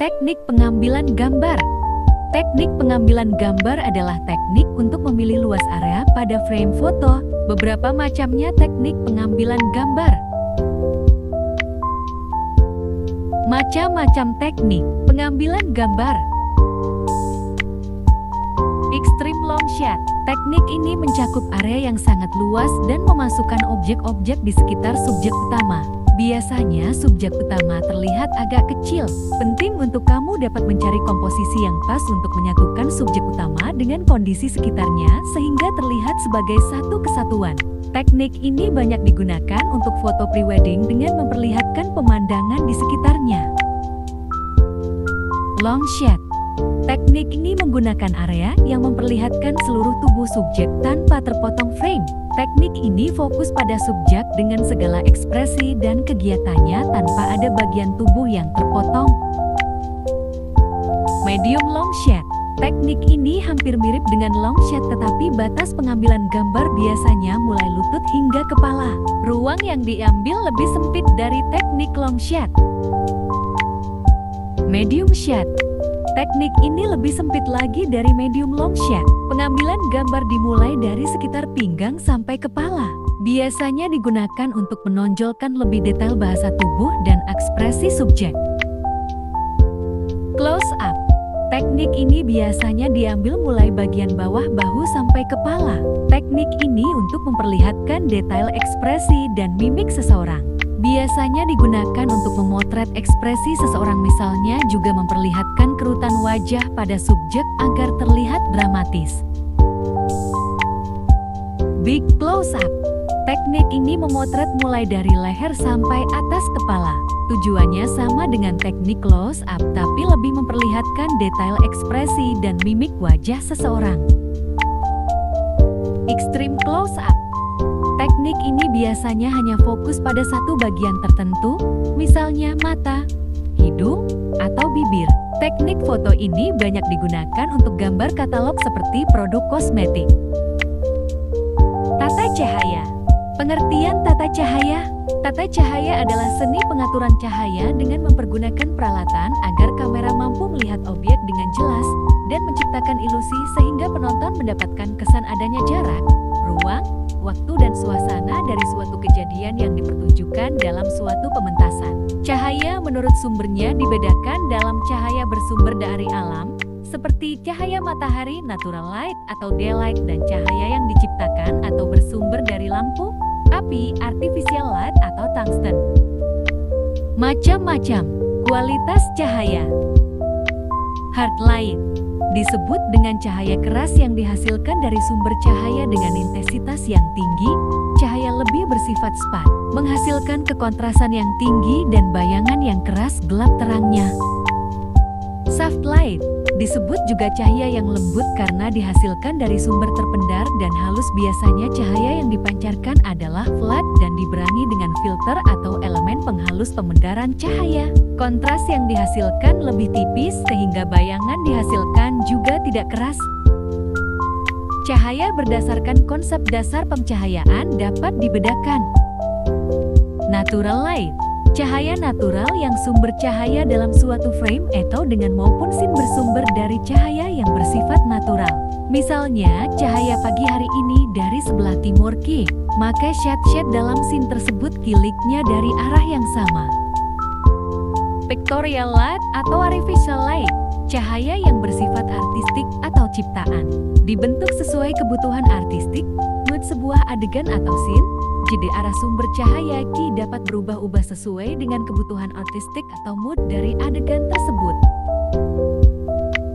Teknik pengambilan gambar. Teknik pengambilan gambar adalah teknik untuk memilih luas area pada frame foto. Beberapa macamnya teknik pengambilan gambar. Macam-macam teknik pengambilan gambar. Extreme long shot. Teknik ini mencakup area yang sangat luas dan memasukkan objek-objek di sekitar subjek utama. Biasanya subjek utama terlihat agak kecil. Penting untuk kamu dapat mencari komposisi yang pas untuk menyatukan subjek utama dengan kondisi sekitarnya sehingga terlihat sebagai satu kesatuan. Teknik ini banyak digunakan untuk foto prewedding dengan memperlihatkan pemandangan di sekitarnya. Long shot. Teknik ini menggunakan area yang memperlihatkan seluruh tubuh subjek tanpa terpotong frame. Teknik ini fokus pada subjek dengan segala ekspresi dan kegiatannya tanpa ada bagian tubuh yang terpotong. Medium long shot. Teknik ini hampir mirip dengan long shot tetapi batas pengambilan gambar biasanya mulai lutut hingga kepala. Ruang yang diambil lebih sempit dari teknik long shot. Medium shot. Teknik ini lebih sempit lagi dari medium long shot. Pengambilan gambar dimulai dari sekitar pinggang sampai kepala. Biasanya digunakan untuk menonjolkan lebih detail bahasa tubuh dan ekspresi subjek. Close up. Teknik ini biasanya diambil mulai bagian bawah bahu sampai kepala. Teknik ini untuk memperlihatkan detail ekspresi dan mimik seseorang. Biasanya digunakan untuk memotret ekspresi seseorang, misalnya juga memperlihatkan kerutan wajah pada subjek agar terlihat dramatis. Big close-up. Teknik ini memotret mulai dari leher sampai atas kepala. Tujuannya sama dengan teknik close-up, tapi lebih memperlihatkan detail ekspresi dan mimik wajah seseorang. Extreme close-up. Teknik ini biasanya hanya fokus pada satu bagian tertentu, misalnya mata, hidung, atau bibir. Teknik foto ini banyak digunakan untuk gambar katalog seperti produk kosmetik. Tata cahaya. Pengertian tata cahaya. Tata cahaya adalah seni pengaturan cahaya dengan mempergunakan peralatan agar kamera mampu melihat objek dengan jelas dan menciptakan ilusi sehingga penonton mendapatkan kesan adanya jarak, ruang, waktu dan suasana dari suatu kejadian yang dipertunjukkan dalam suatu pementasan. Cahaya menurut sumbernya dibedakan dalam cahaya bersumber dari alam, seperti cahaya matahari natural light atau daylight, dan cahaya yang diciptakan atau bersumber dari lampu, api, artificial light atau tungsten. Macam-macam kualitas cahaya. Hard light disebut dengan cahaya keras yang dihasilkan dari sumber cahaya dengan intensitas yang tinggi. Cahaya lebih bersifat spat, menghasilkan kekontrasan yang tinggi dan bayangan yang keras gelap terangnya. Soft light disebut juga cahaya yang lembut karena dihasilkan dari sumber terpendar dan halus. Biasanya cahaya yang dipancarkan adalah flat dan diberangi dengan filter atau elemen penghalus pemendaran cahaya. Kontras yang dihasilkan lebih tipis sehingga bayangan dihasilkan juga tidak keras. Cahaya berdasarkan konsep dasar pencahayaan dapat dibedakan. Natural light. Cahaya natural yang sumber cahaya dalam suatu frame atau dengan maupun scene bersumber dari cahaya yang bersifat natural. Misalnya, cahaya pagi hari ini dari sebelah timur K, maka shade dalam scene tersebut kiliknya dari arah yang sama. Pictorial light atau artificial light. Cahaya yang bersifat artistik atau ciptaan. Dibentuk sesuai kebutuhan artistik, mood sebuah adegan atau scene. Jadi arah sumber cahaya Ki dapat berubah-ubah sesuai dengan kebutuhan artistik atau mood dari adegan tersebut.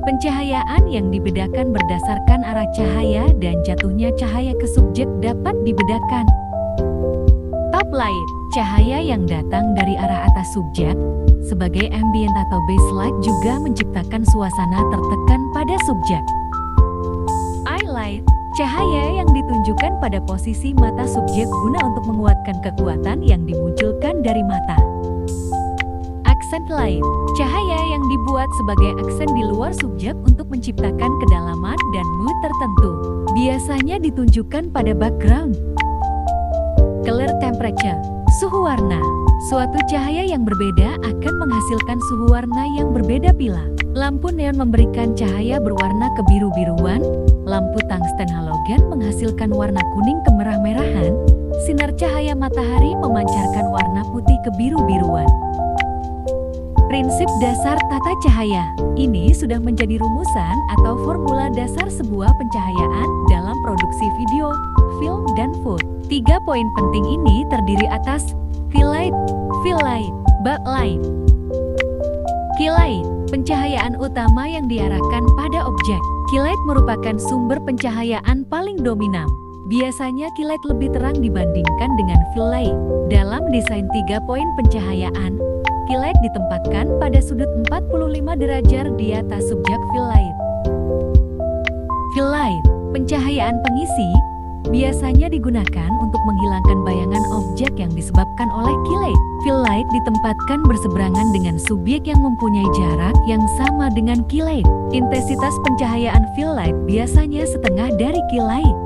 Pencahayaan yang dibedakan berdasarkan arah cahaya dan jatuhnya cahaya ke subjek dapat dibedakan. Top light, cahaya yang datang dari arah atas subjek, sebagai ambient atau backlight juga menciptakan suasana tertekan pada subjek. Eye light, cahaya yang ditunjukkan pada posisi mata subjek guna untuk menguatkan kekuatan yang dimunculkan dari mata. Accent light, cahaya yang dibuat sebagai aksen di luar subjek untuk menciptakan kedalaman dan mood tertentu. Biasanya ditunjukkan pada background. Color temperature, Suhu warna. Suatu cahaya yang berbeda akan menghasilkan suhu warna yang berbeda pula. Lampu neon memberikan cahaya berwarna kebiru-biruan, lampu tungsten halogen menghasilkan warna kuning kemerah-merahan, sinar cahaya matahari memancarkan warna putih kebiru-biruan. Prinsip dasar tata cahaya. Ini sudah menjadi rumusan atau formula dasar sebuah pencahayaan dalam produksi video, film, dan foto. 3 poin penting ini terdiri atas fill light, backlight. Key light, pencahayaan utama yang diarahkan pada objek. Key light merupakan sumber pencahayaan paling dominan. Biasanya key light lebih terang dibandingkan dengan fill light. Dalam desain 3 poin pencahayaan, key light ditempatkan pada sudut 45 derajat di atas subjek fill light. Fill light, pencahayaan pengisi, biasanya digunakan untuk menghilangkan bayangan objek yang disebabkan oleh key light. Fill light ditempatkan berseberangan dengan subjek yang mempunyai jarak yang sama dengan key light. Intensitas pencahayaan fill light biasanya setengah dari key light.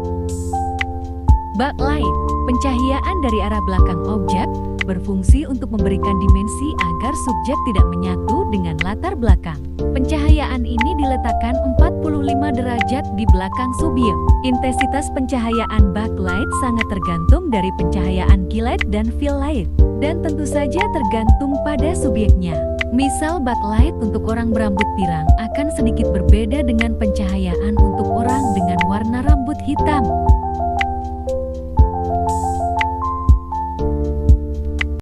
Backlight, pencahayaan dari arah belakang objek, berfungsi untuk memberikan dimensi agar subjek tidak menyatu dengan latar belakang. Pencahayaan ini diletakkan 45 derajat di belakang subjek. Intensitas pencahayaan backlight sangat tergantung dari pencahayaan key light dan fill light, dan tentu saja tergantung pada subjeknya. Misal backlight untuk orang berambut pirang akan sedikit berbeda dengan pencahayaan untuk orang dengan warna rambut hitam.